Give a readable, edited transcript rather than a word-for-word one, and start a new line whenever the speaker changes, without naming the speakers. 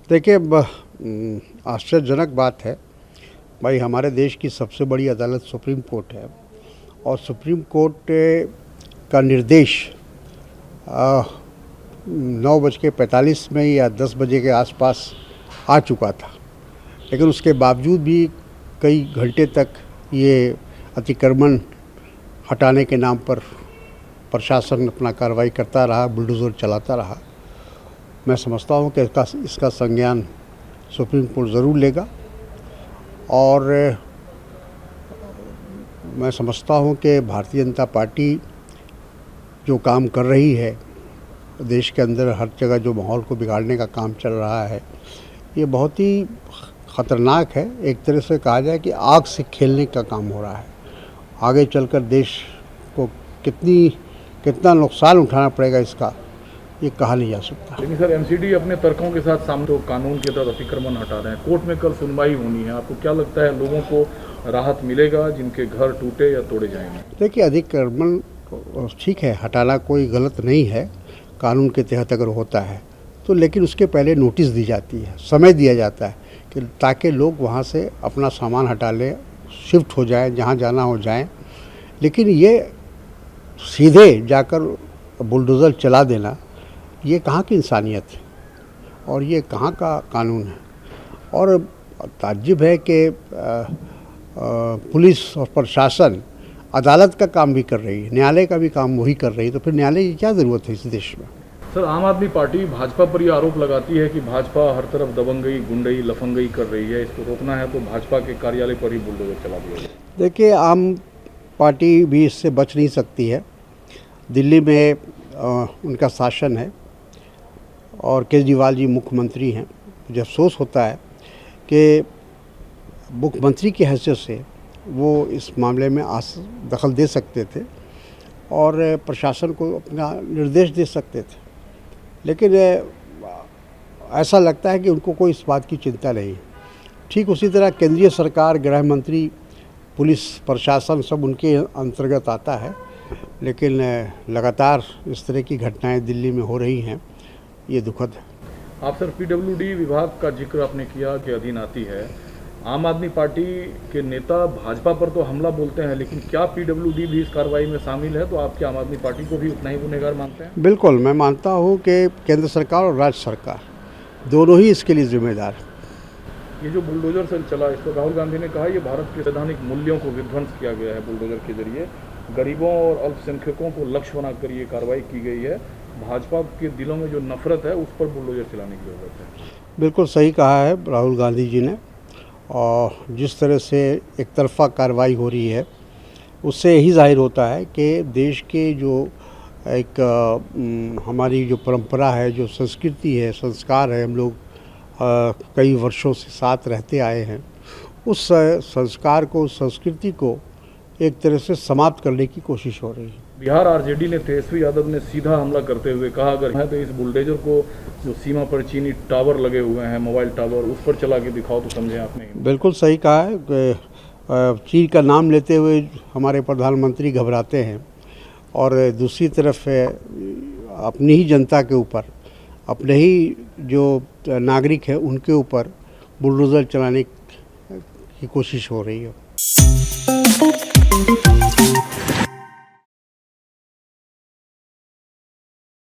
देखिए, आश्चर्यजनक बात है भाई। हमारे देश की सबसे बड़ी अदालत सुप्रीम कोर्ट है और सुप्रीम कोर्ट का निर्देश 9:45 में या 10 बजे के आसपास आ चुका था, लेकिन उसके बावजूद भी कई घंटे तक ये अतिक्रमण हटाने के नाम पर प्रशासन अपना कार्रवाई करता रहा, बुलडोज़र चलाता रहा। मैं समझता हूँ कि इसका संज्ञान सुप्रीम कोर्ट ज़रूर लेगा और मैं समझता हूँ कि भारतीय जनता पार्टी जो काम कर रही है, देश के अंदर हर जगह जो माहौल को बिगाड़ने का काम चल रहा है, ये बहुत ही ख़तरनाक है। एक तरह से कहा जाए कि आग से खेलने का काम हो रहा है। आगे चलकर देश को कितना नुकसान उठाना पड़ेगा, इसका ये कहा नहीं जा सकता।
लेकिन सर, एमसीडी अपने तर्कों के साथ सामने तो कानून के तहत अतिक्रमण हटा रहे हैं। कोर्ट में कल सुनवाई होनी है। आपको क्या लगता है, लोगों को राहत मिलेगा जिनके घर टूटे या तोड़े जाएंगे?
देखिए, अतिक्रमण ठीक है, हटाना कोई गलत नहीं है, कानून के तहत अगर होता है तो, लेकिन उसके पहले नोटिस दी जाती है, समय दिया जाता है कि ताकि लोग वहाँ से अपना सामान हटा लें, शिफ्ट हो जाएं, जहाँ जाना हो जाएं। लेकिन ये सीधे जाकर बुलडोज़र चला देना, ये कहाँ की इंसानियत है और ये कहाँ का कानून है। और ताज्जुब है कि पुलिस और प्रशासन अदालत का काम भी कर रही है, न्यायालय का भी काम वही कर रही है, तो फिर न्यायालय की क्या ज़रूरत है इस देश में।
सर, आम आदमी पार्टी भाजपा पर यह आरोप लगाती है कि भाजपा हर तरफ दबंगई, गुंडई, लफंगई कर रही है। इसको रोकना है तो भाजपा के कार्यालय पर ही बुलडोजर चला दिया जाए।
देखिए, आम पार्टी भी इससे बच नहीं सकती है। दिल्ली में उनका शासन है और केजरीवाल जी मुख्यमंत्री हैं। मुझे अफसोस होता है कि मुख्यमंत्री की हैसियत से वो इस मामले में दखल दे सकते थे और प्रशासन को अपना निर्देश दे सकते थे, लेकिन ऐसा लगता है कि उनको कोई इस बात की चिंता नहीं है। ठीक उसी तरह केंद्रीय सरकार, गृह मंत्री, पुलिस प्रशासन सब उनके अंतर्गत आता है, लेकिन लगातार इस तरह की घटनाएं दिल्ली में हो रही हैं, ये दुखद है।
आप सर, पीडब्ल्यूडी विभाग का जिक्र आपने किया कि अधीन आती है। आम आदमी पार्टी के नेता भाजपा पर तो हमला बोलते हैं, लेकिन क्या पीडब्ल्यूडी भी इस कार्रवाई में शामिल है? तो आप क्या आम आदमी पार्टी को भी उतना ही गुनहगार मानते हैं?
बिल्कुल, मैं मानता हूँ कि केंद्र सरकार और राज्य सरकार दोनों ही इसके लिए जिम्मेदार है।
ये जो बुलडोजर से चला, इस पर राहुल गांधी ने कहा ये भारत के वैधानिक मूल्यों को विध्वंस किया गया है। बुलडोजर के जरिए गरीबों और अल्पसंख्यकों को लक्ष्य बनाकर ये कार्रवाई की गई है। भाजपा के दिलों में जो नफरत है, उस पर बुलडोजर चलाने की जरूरत है।
बिल्कुल सही कहा है राहुल गांधी जी ने, और जिस तरह से एक तरफा कार्रवाई हो रही है, उससे यही जाहिर होता है कि देश के जो एक हमारी जो परंपरा है, जो संस्कृति है, संस्कार है, हम लोग कई वर्षों से साथ रहते आए हैं, उस संस्कार को, उस संस्कृति को एक तरह से समाप्त करने की कोशिश हो रही है।
बिहार आरजेडी ने तेजस्वी यादव ने सीधा हमला करते हुए कहा, अगर है तो इस बुलडोजर को जो सीमा पर चीनी टावर लगे हुए हैं, मोबाइल टावर, उस पर चला के दिखाओ तो समझें आपने। बिल्कुल
सही कहा है कि चीन का नाम लेते हुए हमारे प्रधानमंत्री घबराते हैं और दूसरी तरफ अपनी ही जनता के ऊपर, अपने ही जो नागरिक है उनके ऊपर बुलडोज़र चलाने की कोशिश हो रही है।